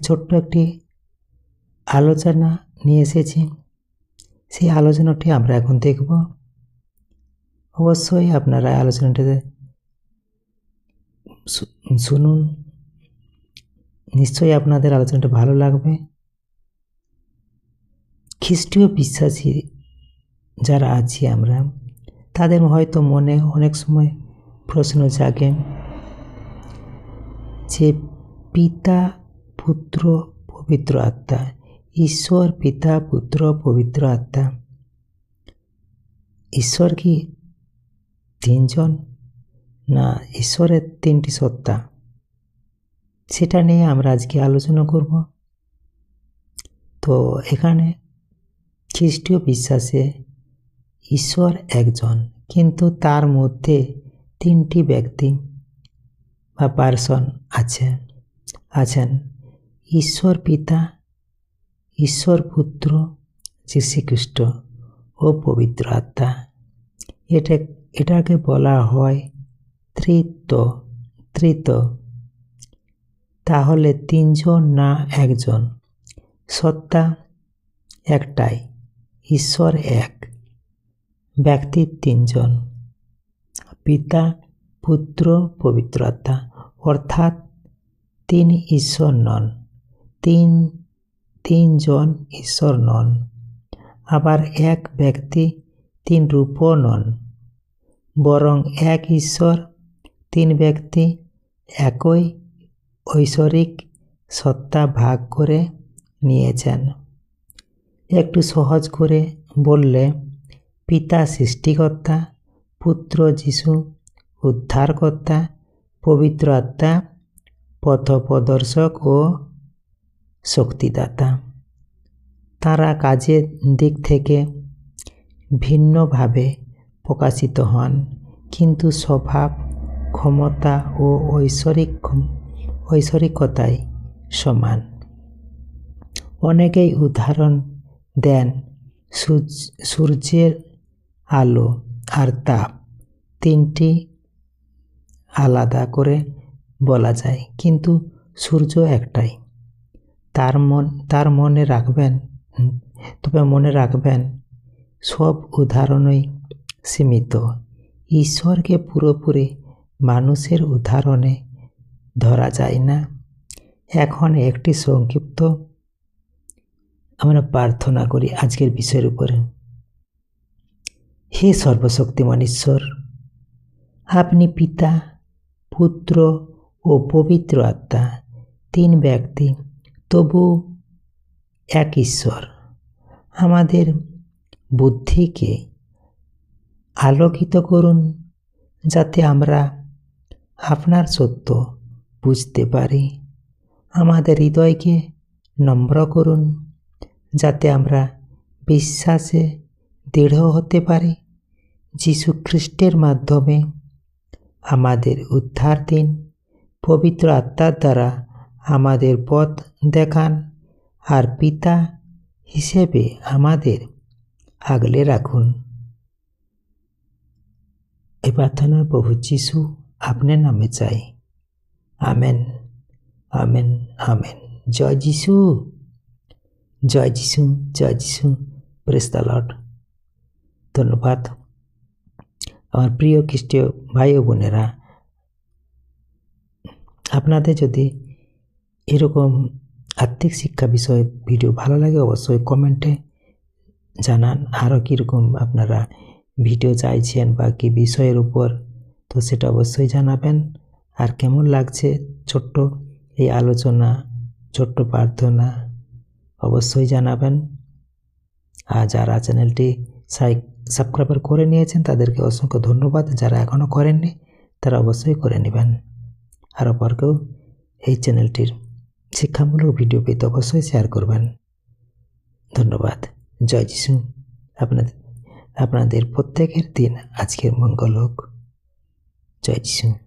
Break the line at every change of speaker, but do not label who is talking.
ছোট্ট একটি আলোচনা নিয়ে এসেছি। সেই আলোচনাটি আমরা এখন দেখব। অবশ্যই আপনারা আলোচনাটিতে শুনুন, নিশ্চয়ই আপনাদের আলোচনাটা ভালো লাগবে। খ্রিস্টীয় বিশ্বাসী যারা আছি আমরা, তাদের হয়তো মনে অনেক সময় প্রশ্ন জাগে যে পিতা, পুত্র, পবিত্র আত্মা, ঈশ্বর, পিতা, পুত্র, পবিত্র আত্মা, ঈশ্বর কি তিনজন, না ঈশ্বরের তিনটি সত্তা? সেটা নিয়ে আমরা আজকে আলোচনা করব। তো এখানে খ্রিস্টীয় বিশ্বাসে ঈশ্বর একজন, কিন্তু তার মধ্যে তিনটি ব্যক্তি বা পার্সন আছেন। ঈশ্বর পিতা, ঈশ্বর পুত্র যীশুখ্রিস্ট ও পবিত্র আত্মা। এটাকে বলা হয় ত্রিত্ব। তাহলে তিনজন না একজন? সত্তা একটাই, ঈশ্বর এক, ব্যক্তি তিনজন, পিতা, পুত্র, পবিত্র আত্মা, অর্থাৎ তিন ঈশ্বর নন, তিনজন ঈশ্বর নন। আবার এক ব্যক্তি তিন রূপও নন, বরং এক ঈশ্বর তিন ব্যক্তি একই ঐশ্বরিক সত্তা ভাগ করে নিয়েছেন। একটু সহজ করে বললে, পিতা সৃষ্টিকর্তা, পুত্র যীশু উদ্ধারকর্তা, পবিত্র আত্মা পথপ্রদর্শক ও শক্তিদাতা। তারা কাজের দিক থেকে ভিন্নভাবে প্রকাশিত হন, কিন্তু স্বভাব, ক্ষমতা ও ঐশ্বরিকতায় সমান। অনেকেই উদাহরণ দেন সূর্যের আলো আর তাপ তিনটি আলাদা করে বলা যায়, কিন্তু সূর্য একটাই। তবে মনে রাখবেন সব উদাহরণই সীমিত। ঈশ্বরকে পুরোপুরি মানুষের উদাহরণে ধরা যায় না। এখন একটি সংক্ষিপ্ত আমরা প্রার্থনা করি আজকের বিষয়ের উপরে। হে সর্বশক্তিমান ঈশ্বর, আপনি পিতা, পুত্র ও পবিত্র আত্মা, তিন ব্যক্তি, তবু এক ঈশ্বর। আমাদের বুদ্ধিকে আলোকিত করুন, যাতে আমরা আপনার সত্য বুঝতে পারি। আমাদের হৃদয়কে নম্র করুন, যাতে আমরা বিশ্বাসে দৃঢ় হতে পারি। যীশু খ্রিস্টের মাধ্যমে আমাদের উদ্ধার দিন। পবিত্র আত্মার দ্বারা আমাদের পথ দেখান, আর পিতা হিসেবে আমাদের আগলে রাখুন। এই প্রার্থনা প্রভু যীশু আপনার নামে চাই। Amen, amen, amen. জয় যীশু, জয় যীশু, জয় যীশু। Praise the lord. ধন্যবাদ আমার প্রিয় খ্রিস্টীয় ভাই ও বোনেরা। আপনাদের যদি এরকম আত্মিক শিক্ষা বিষয়ে ভিডিও ভালো লাগে, অবশ্যই কমেন্টে জানান আরও কীরকম আপনারা ভিডিও চাইছেন বা কী বিষয়ের উপর, তো সেটা অবশ্যই জানাবেন। আর কেমন লাগছে ছোট্ট এই আলোচনা, ছোট্ট প্রার্থনা, অবশ্যই জানাবেন। আর যারা চ্যানেলটি সাবস্ক্রাইব করে নিয়েছেন তাদেরকে অসংখ্য ধন্যবাদ। যারা এখনও করেননি তারা অবশ্যই করে নেবেন। আর অপরকেও এই চ্যানেলটির শিক্ষামূলক ভিডিও পেতে অবশ্যই শেয়ার করবেন। ধন্যবাদ। জয় যীশু। আপনাদের প্রত্যেকের দিন আজকের মঙ্গল হোক। জয় যীশু।